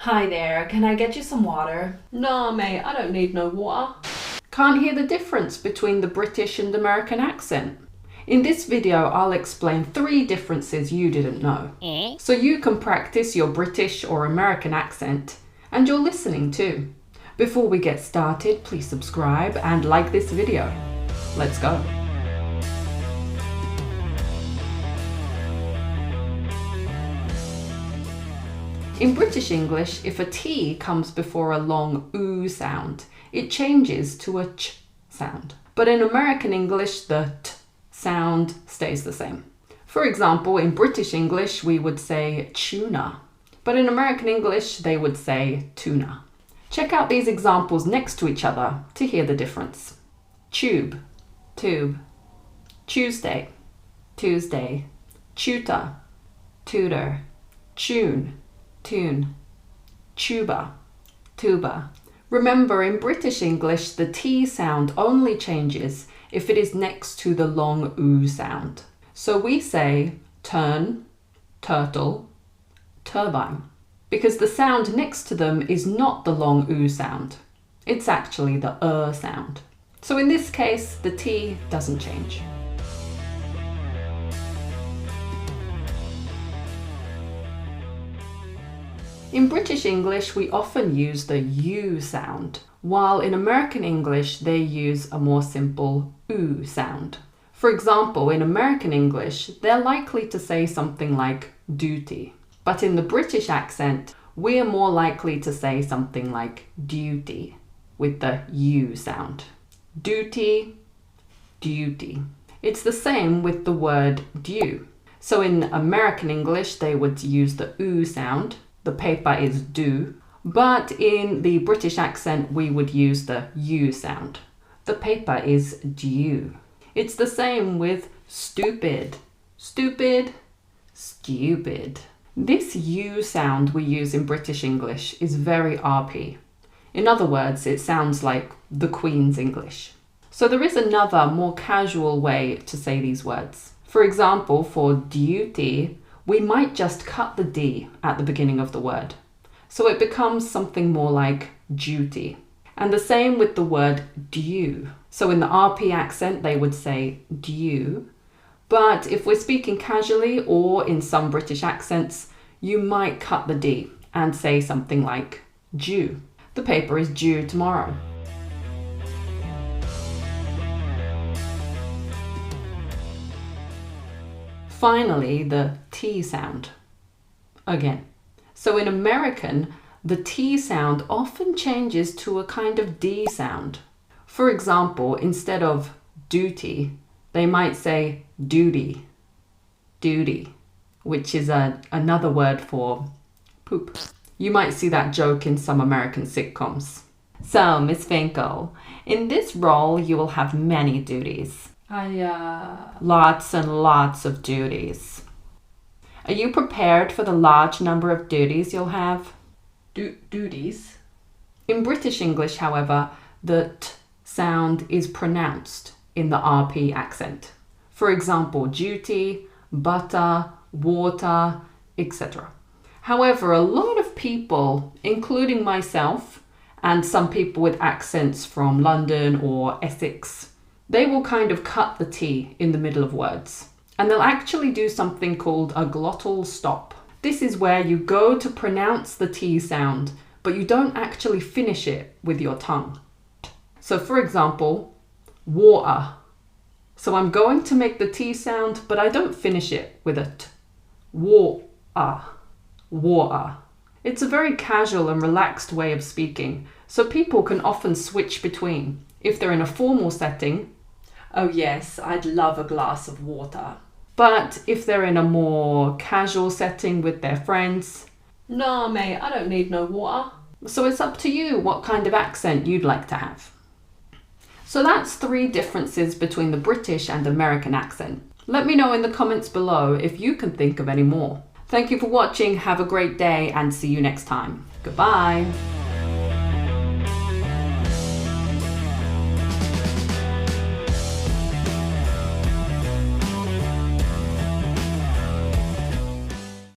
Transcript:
Hi there, can I get you some water? Nah, mate, I don't need no water. Can't hear the difference between the British and American accent? In this video, I'll explain 3 differences you didn't know. So you can practice your British or American accent, and your listening too. Before we get started, please subscribe and like this video. Let's go. In British English, if a T comes before a long oo sound, it changes to a ch sound. But in American English, the t sound stays the same. For example, in British English, we would say tuna, but in American English, they would say tuna. Check out these examples next to each other to hear the difference. Tube, tube. Tuesday, Tuesday. Tutor, tutor. Tune, tune. Tuba, tuba. Remember, in British English, the T sound only changes if it is next to the long oo sound. So we say turn, turtle, turbine, because the sound next to them is not the long oo sound. It's actually the sound. So in this case, the T doesn't change. In British English, we often use the U sound, while in American English, they use a more simple oo sound. For example, in American English, they're likely to say something like duty. But in the British accent, we are more likely to say something like duty with the U sound. Duty, duty. It's the same with the word due. So in American English, they would use the oo sound. The paper is due, but in the British accent, we would use the U sound. The paper is due. It's the same with stupid, stupid, stupid. This U sound we use in British English is very RP. In other words, it sounds like the Queen's English. So there is another, more casual way to say these words. For example, for duty, we might just cut the D at the beginning of the word. So it becomes something more like duty. And the same with the word due. So in the RP accent, they would say due. But if we're speaking casually or in some British accents, you might cut the D and say something like due. The paper is due tomorrow. Finally, the T sound. Again. So in American, the T sound often changes to a kind of D sound. For example, instead of duty, they might say duty, duty, which is another word for poop. You might see that joke in some American sitcoms. So, Miss Finkel, in this role, you will have many duties. Lots and lots of duties. Are you prepared for the large number of duties you'll have? Duties? In British English, however, the T sound is pronounced in the RP accent. For example, duty, butter, water, etc. However, a lot of people, including myself, and some people with accents from London or Essex, they will kind of cut the T in the middle of words. And they'll actually do something called a glottal stop. This is where you go to pronounce the T sound, but you don't actually finish it with your tongue. So for example, water. So I'm going to make the T sound, but I don't finish it with a T. Water. Water. It's a very casual and relaxed way of speaking, so people can often switch between. If they're in a formal setting, Oh yes, I'd love a glass of water. But if they're in a more casual setting with their friends, Nah, mate, I don't need no water. So it's up to you what kind of accent you'd like to have. So that's 3 differences between the British and American accent. Let me know in the comments below if you can think of any more. Thank you for watching, have a great day, and see you next time. Goodbye.